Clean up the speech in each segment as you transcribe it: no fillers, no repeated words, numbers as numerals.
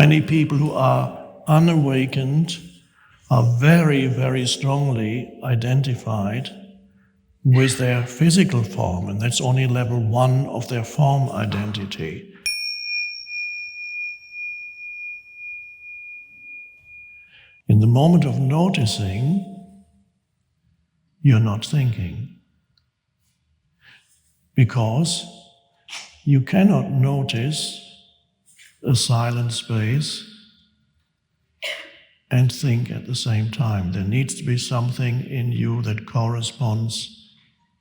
Many people who are unawakened are very, very strongly identified with their physical form, and that's only level 1 of their form identity. In the moment of noticing, you're not thinking, because you cannot notice a silent space and think at the same time. There needs to be something in you that corresponds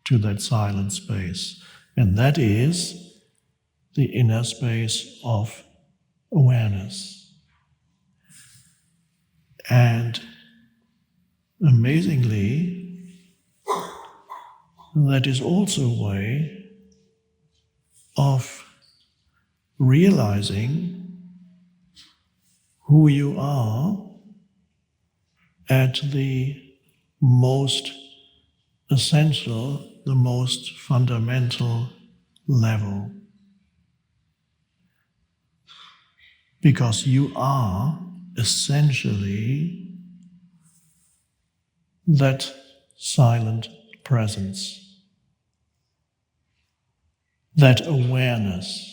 to that silent space, and that is the inner space of awareness. And amazingly, that is also a way of realizing who you are at the most essential, the most fundamental level. Because you are essentially that silent presence, that awareness,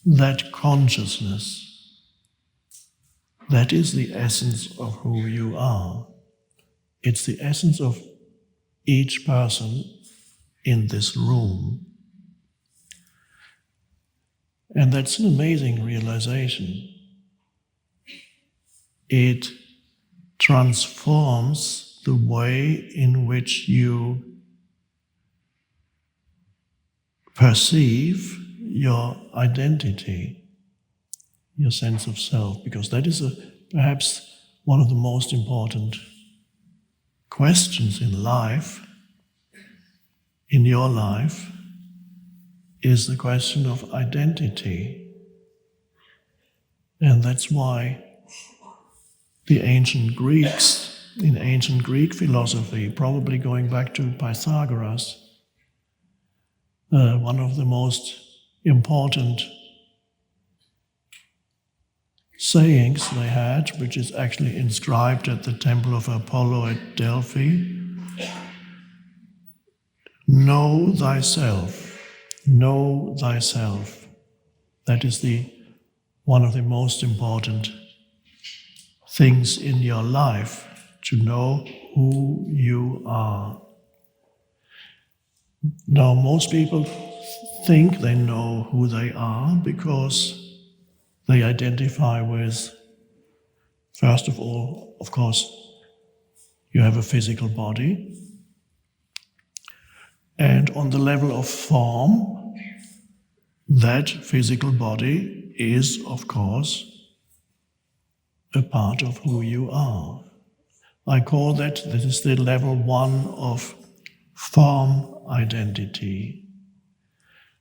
that consciousness. That is the essence of who you are. It's the essence of each person in this room. And that's an amazing realization. It transforms the way in which you perceive your identity, your sense of self, because that is perhaps one of the most important questions in life, in your life, is the question of identity. And that's why the ancient Greeks, in ancient Greek philosophy, probably going back to Pythagoras, one of the most important sayings they had, which is actually inscribed at the temple of Apollo at Delphi: know thyself, know thyself. That is one of the most important things in your life, to know who you are. Now, most people think they know who they are because they identify with, first of all, of course, you have a physical body. And on the level of form, that physical body is, of course, a part of who you are. I call that is the level 1 of form identity.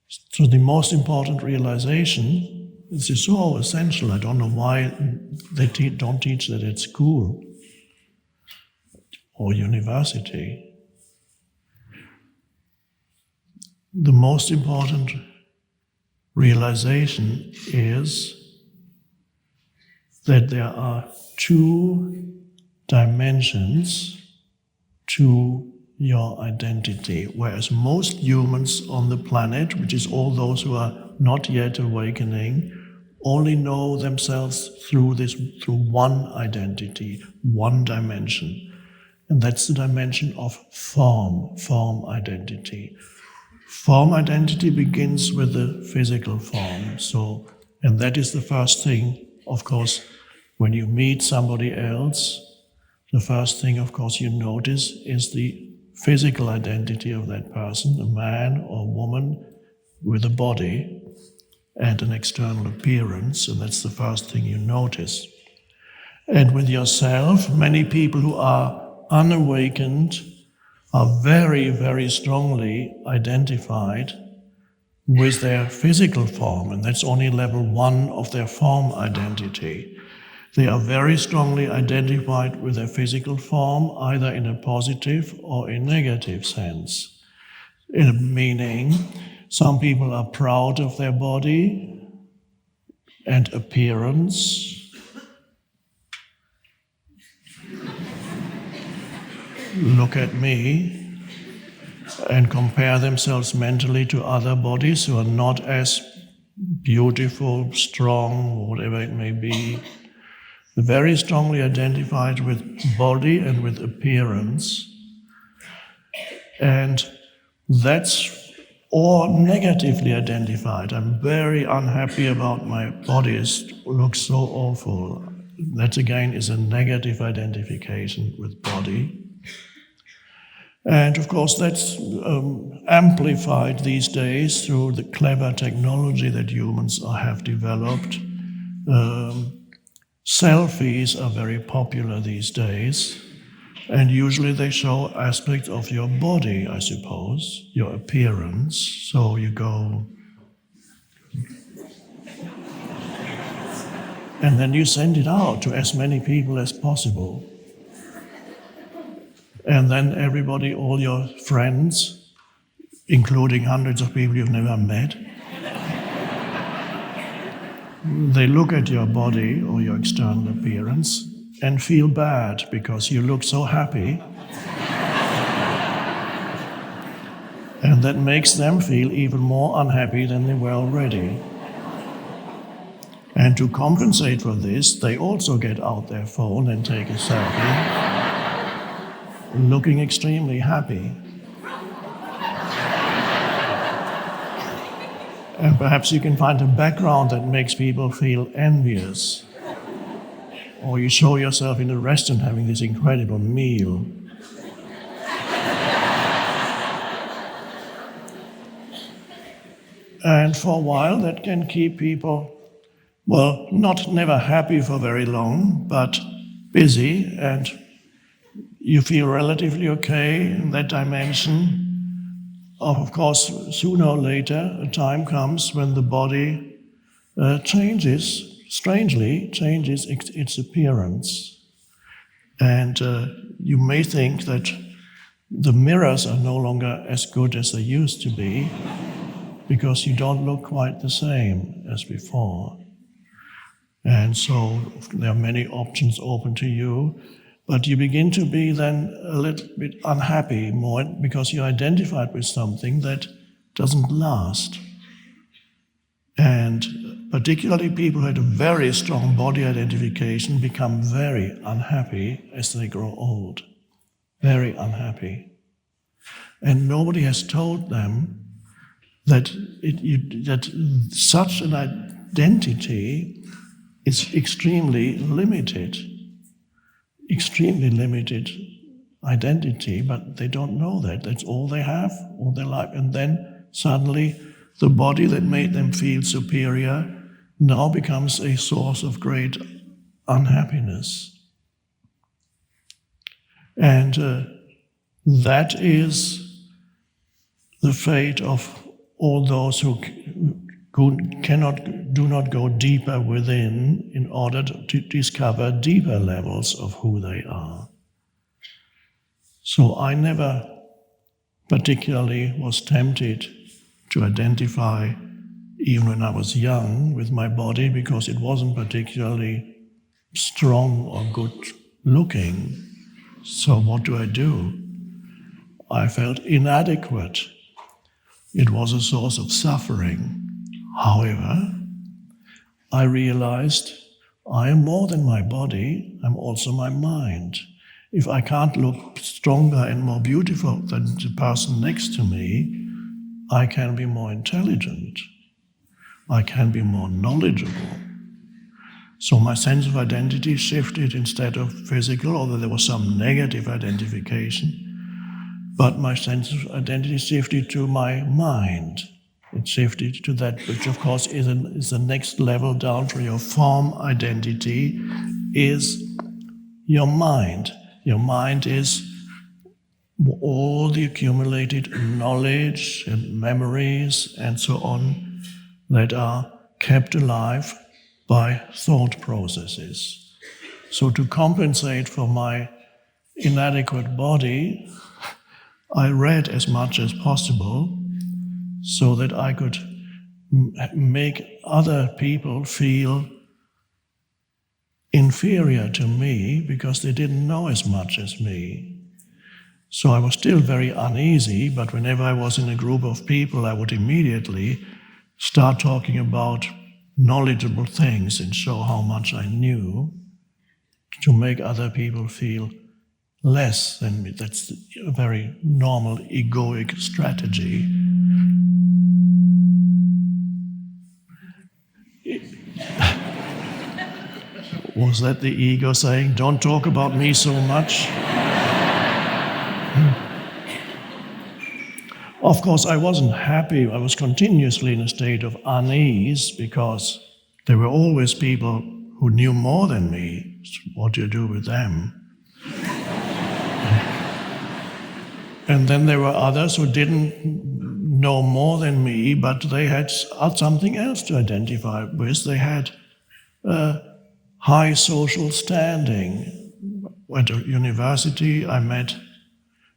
So the most important realization, this is so essential, I don't know why they don't teach that at school or university. The most important realization is that there are 2 dimensions to your identity, whereas most humans on the planet, which is all those who are not yet awakening, only know themselves through one identity, one dimension. And that's the dimension of form identity. Form identity begins with the physical form. And that is the first thing, of course, when you meet somebody else, the first thing, of course, you notice is the physical identity of that person, a man or woman with a body and an external appearance, and that's the first thing you notice. And with yourself, many people who are unawakened are very, very strongly identified with their physical form, and that's only level 1 of their form identity. They are very strongly identified with their physical form, either in a positive or a negative sense. Meaning, some people are proud of their body and appearance. Look at me and compare themselves mentally to other bodies who are not as beautiful, strong, or whatever it may be. Very strongly identified with body and with appearance. And that's or negatively identified. I'm very unhappy about my body, it looks so awful. That again is a negative identification with body. And of course that's amplified these days through the clever technology that humans have developed. Selfies are very popular these days. And usually they show aspects of your body, I suppose, your appearance. So you go, and then you send it out to as many people as possible. And then everybody, all your friends, including hundreds of people you've never met, they look at your body or your external appearance and feel bad because you look so happy. And that makes them feel even more unhappy than they were already. And to compensate for this, they also get out their phone and take a selfie, looking extremely happy. And perhaps you can find a background that makes people feel envious. Or you show yourself in a restaurant having this incredible meal. And for a while that can keep people, well, never happy for very long, but busy, and you feel relatively okay in that dimension. Of course, sooner or later, a time comes when the body strangely changes its appearance. And you may think that the mirrors are no longer as good as they used to be because you don't look quite the same as before. And so there are many options open to you, but you begin to be then a little bit unhappy more because you're identified with something that doesn't last. And particularly people who had a very strong body identification become very unhappy as they grow old. Very unhappy. And nobody has told them that such an identity is extremely limited identity, but they don't know that. That's all they have, all their life. And then suddenly the body that made them feel superior now becomes a source of great unhappiness. And that is the fate of all those who do not go deeper within in order to discover deeper levels of who they are. So I never particularly was tempted to identify, even when I was young, with my body because it wasn't particularly strong or good looking. So what do? I felt inadequate. It was a source of suffering. However, I realized I am more than my body, I'm also my mind. If I can't look stronger and more beautiful than the person next to me, I can be more intelligent. I can be more knowledgeable. So my sense of identity shifted instead of physical, although there was some negative identification. But my sense of identity shifted to my mind. It shifted to that, which of course is the next level down from your form identity, is your mind. Your mind is all the accumulated knowledge and memories and so on that are kept alive by thought processes. So to compensate for my inadequate body, I read as much as possible so that I could make other people feel inferior to me because they didn't know as much as me. So I was still very uneasy, but whenever I was in a group of people, I would immediately start talking about knowledgeable things and show how much I knew to make other people feel less than me. That's a very normal egoic strategy. Was that the ego saying, "Don't talk about me so much"? Of course, I wasn't happy. I was continuously in a state of unease because there were always people who knew more than me. What do you do with them? And then there were others who didn't know more than me, but they had something else to identify with. They had high social standing. At a university, I met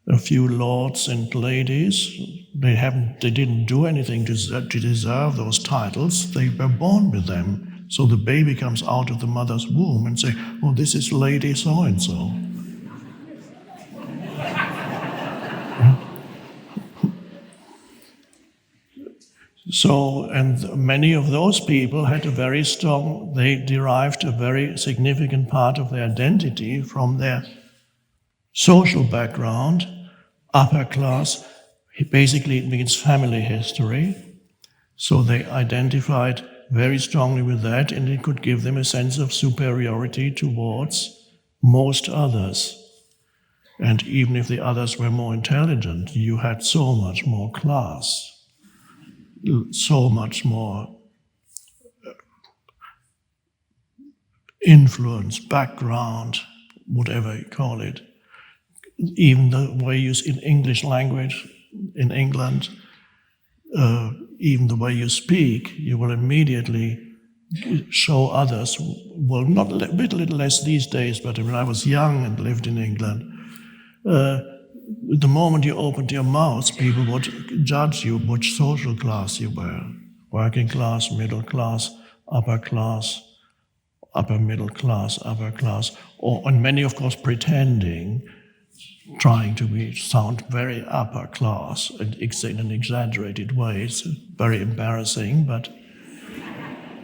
a few lords and ladies. They didn't do anything to deserve those titles. They were born with them. So the baby comes out of the mother's womb and say, "Oh, this is Lady so-and-so." So, and many of those people had they derived a very significant part of their identity from their social background, upper class. Basically, it means family history. So they identified very strongly with that, and it could give them a sense of superiority towards most others. And even if the others were more intelligent, you had so much more class, so much more influence, background, whatever you call it. Even the way you in English language in England, even the way you speak, you will immediately show others. Well, not a little less these days, but when I was young and lived in England, the moment you opened your mouth, people would judge you which social class you were. Working class, middle class, upper middle class, upper class, and many, of course, pretending, trying to sound very upper class in an exaggerated way. It's very embarrassing, but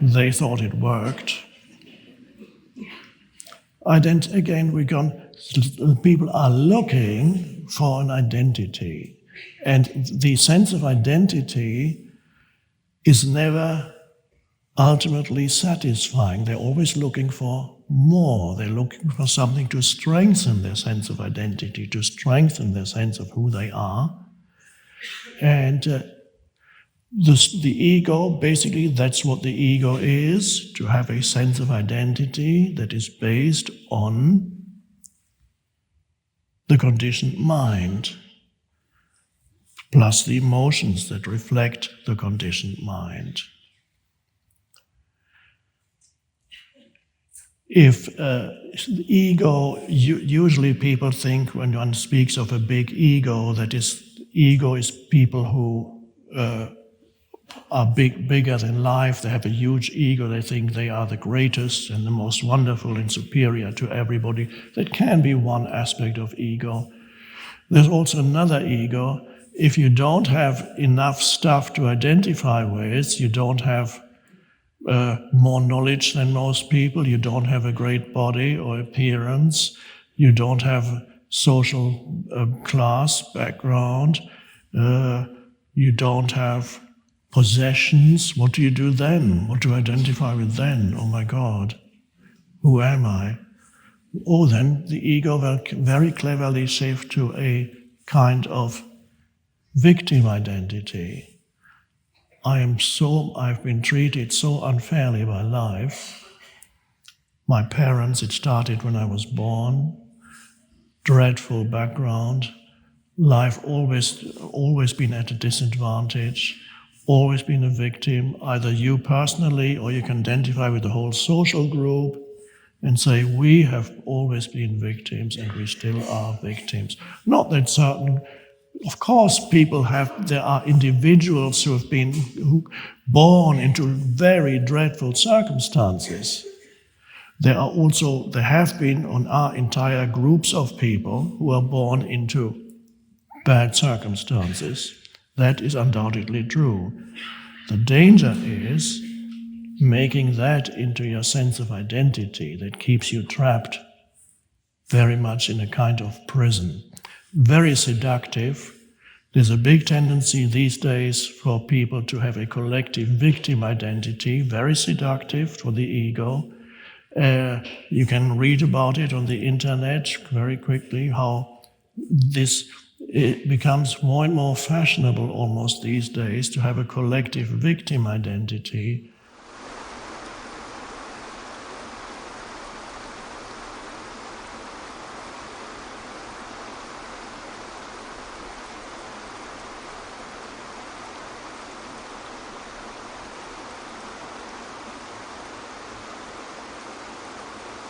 they thought it worked. People are looking for an identity, and the sense of identity is never ultimately satisfying. They're always looking for more. They're looking for something to strengthen their sense of identity, to strengthen their sense of who they are. And the ego, basically, that's what the ego is, to have a sense of identity that is based on the conditioned mind, plus the emotions that reflect the conditioned mind. If the ego, usually people think when one speaks of a big ego, ego is people who are bigger than life. They have a huge ego. They think they are the greatest and the most wonderful and superior to everybody. That can be one aspect of ego. There's also another ego. If you don't have enough stuff to identify with, you don't have more knowledge than most people, you don't have a great body or appearance, you don't have social class background, you don't have possessions, what do you do then? What do you identify with then? Oh my God, who am I? Oh, then the ego will very cleverly shift to a kind of victim identity. I've been treated so unfairly by life. My parents, it started when I was born, dreadful background, life always been at a disadvantage, always been a victim, either you personally or you can identify with the whole social group and say, we have always been victims and we still are victims. Not that certain of course, there are individuals who have been born into very dreadful circumstances. There have been and are entire groups of people who are born into bad circumstances. That is undoubtedly true. The danger is making that into your sense of identity that keeps you trapped very much in a kind of prison. Very seductive. There's a big tendency these days for people to have a collective victim identity, very seductive for the ego. You can read about it on the internet very quickly, how it becomes more and more fashionable almost these days to have a collective victim identity,